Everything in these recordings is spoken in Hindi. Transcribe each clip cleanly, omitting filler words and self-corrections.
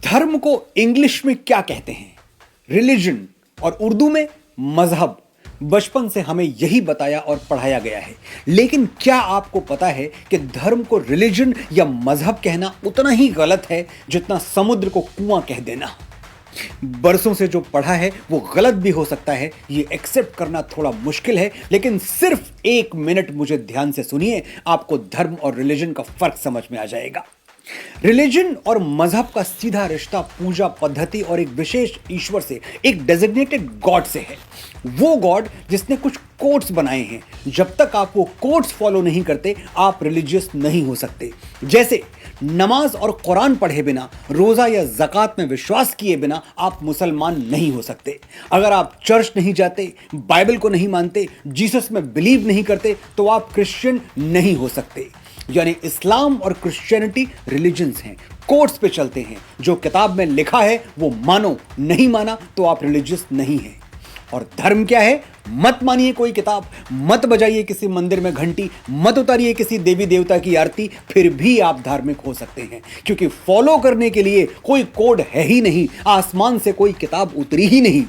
धर्म को इंग्लिश में क्या कहते हैं? रिलीजन, और उर्दू में मजहब। बचपन से हमें यही बताया और पढ़ाया गया है, लेकिन क्या आपको पता है कि धर्म को रिलीजन या मजहब कहना उतना ही गलत है जितना समुद्र को कुआं कह देना? बरसों से जो पढ़ा है वो गलत भी हो सकता है, ये एक्सेप्ट करना थोड़ा मुश्किल है, लेकिन सिर्फ 1 मिनट मुझे ध्यान से सुनिए, आपको धर्म और रिलीजन का फर्क समझ में आ जाएगा। रिलीजन और मजहब का सीधा रिश्ता पूजा पद्धति और एक विशेष ईश्वर से, एक डेजिग्नेटेड गॉड से है। वो गॉड जिसने कुछ कोड्स बनाए हैं। जब तक आप वो कोड्स फॉलो नहीं करते, आप रिलीजियस नहीं हो सकते। जैसे नमाज और कुरान पढ़े बिना, रोजा या ज़कात में विश्वास किए बिना आप मुसलमान नहीं हो सकते। अगर आप चर्च नहीं जाते, बाइबल को नहीं मानते, जीसस में बिलीव नहीं करते, तो आप क्रिश्चियन नहीं हो सकते। यानी इस्लाम और क्रिश्चियनिटी रिलीजन्स हैं, कोड्स पे चलते हैं। जो किताब में लिखा है वो मानो, नहीं माना तो आप रिलीजियस नहीं हैं। और धर्म क्या है? मत मानिए कोई किताब, मत बजाइए किसी मंदिर में घंटी, मत उतारिए किसी देवी देवता की आरती, फिर भी आप धार्मिक हो सकते हैं, क्योंकि फॉलो करने के लिए कोई कोड है ही नहीं, आसमान से कोई किताब उतरी ही नहीं।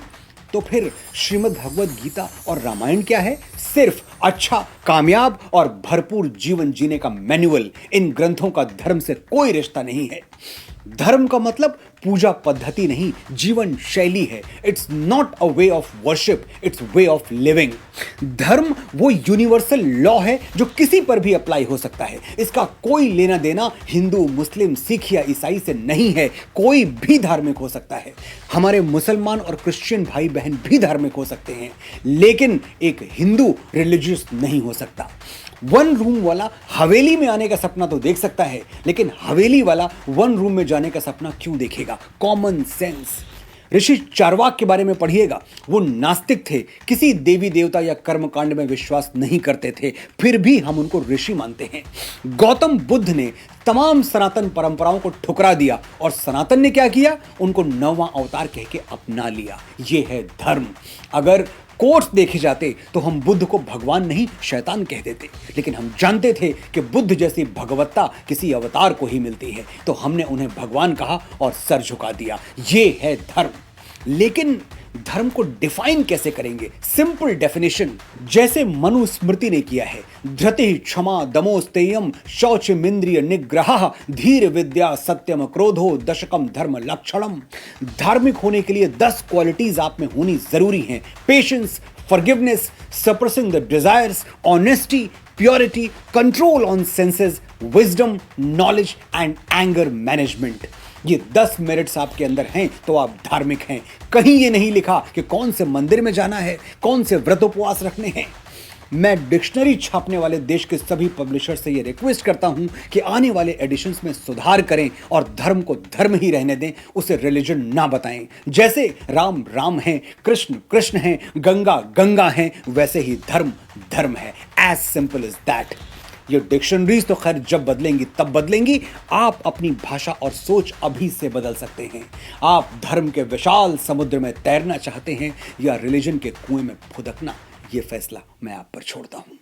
तो फिर श्रीमद् भगवद गीता और रामायण क्या है? सिर्फ अच्छा, कामयाब और भरपूर जीवन जीने का मैनुअल। इन ग्रंथों का धर्म से कोई रिश्ता नहीं है। धर्म का मतलब पूजा पद्धति नहीं, जीवन शैली है। It's not a way of worship, it's way of living. धर्म वो यूनिवर्सल लॉ है जो किसी पर भी अप्लाई हो सकता है। इसका कोई लेना देना हिंदू, मुस्लिम, सिख या ईसाई से नहीं है। कोई भी धार्मिक हो सकता है। हमारे मुसलमान और क्रिश्चियन भाई बहन भी धार्मिक हो सकते हैं, लेकिन एक हिंदू रिलीजियस नहीं हो सकता। 1 रूम वाला हवेली में आने का सपना तो देख सकता है, लेकिन हवेली वाला 1 रूम में जाने का सपना क्यों देखेगा? Common sense. ऋषि चारवाक के बारे में पढ़िएगा। वो नास्तिक थे, किसी देवी देवता या कर्मकांड में विश्वास नहीं करते थे, फिर भी हम उनको ऋषि मानते हैं। गौतम बुद्ध ने तमाम सनातन परंपराओं को ठुकरा दिया, और सनातन ने क्या किया? उनको 9वां अवतार कह के अपना लिया। ये है धर्म। अगर कोट्स देखे जाते तो हम बुद्ध को भगवान नहीं, शैतान कह देते, लेकिन हम जानते थे कि बुद्ध जैसी भगवत्ता किसी अवतार को ही मिलती है, तो हमने उन्हें भगवान कहा और सर झुका दिया। ये है धर्म। लेकिन धर्म को डिफाइन कैसे करेंगे? सिंपल डेफिनेशन, जैसे मनुस्मृति ने किया है। धृति, क्षमा, दमोस्तेयम, शौचमिंद्रिय निग्रह, धीर विद्या, सत्यम, क्रोधो, दशकम धर्म लक्षणम। धार्मिक होने के लिए 10 क्वालिटीज आप में होनी जरूरी हैं। Patience, forgiveness, suppressing the desires, honesty, purity, control on senses, wisdom, knowledge and anger management. ये 10 मेरिट्स आपके अंदर हैं तो आप धार्मिक हैं। कहीं ये नहीं लिखा कि कौन से मंदिर में जाना है, कौन से व्रत उपवास रखने हैं। मैं डिक्शनरी छापने वाले देश के सभी पब्लिशर से ये रिक्वेस्ट करता हूं कि आने वाले एडिशंस में सुधार करें और धर्म को धर्म ही रहने दें, उसे रिलीजन ना बताएं। जैसे राम राम है, कृष्ण कृष्ण है, गंगा गंगा है, वैसे ही धर्म धर्म है। As simple as that. ये डिक्शनरीज तो खैर जब बदलेंगी तब बदलेंगी। आप अपनी भाषा और सोच अभी से बदल सकते हैं। आप धर्म के विशाल समुद्र में तैरना चाहते हैं या रिलीजन के कुएं में फुदकना, ये फैसला मैं आप पर छोड़ता हूं।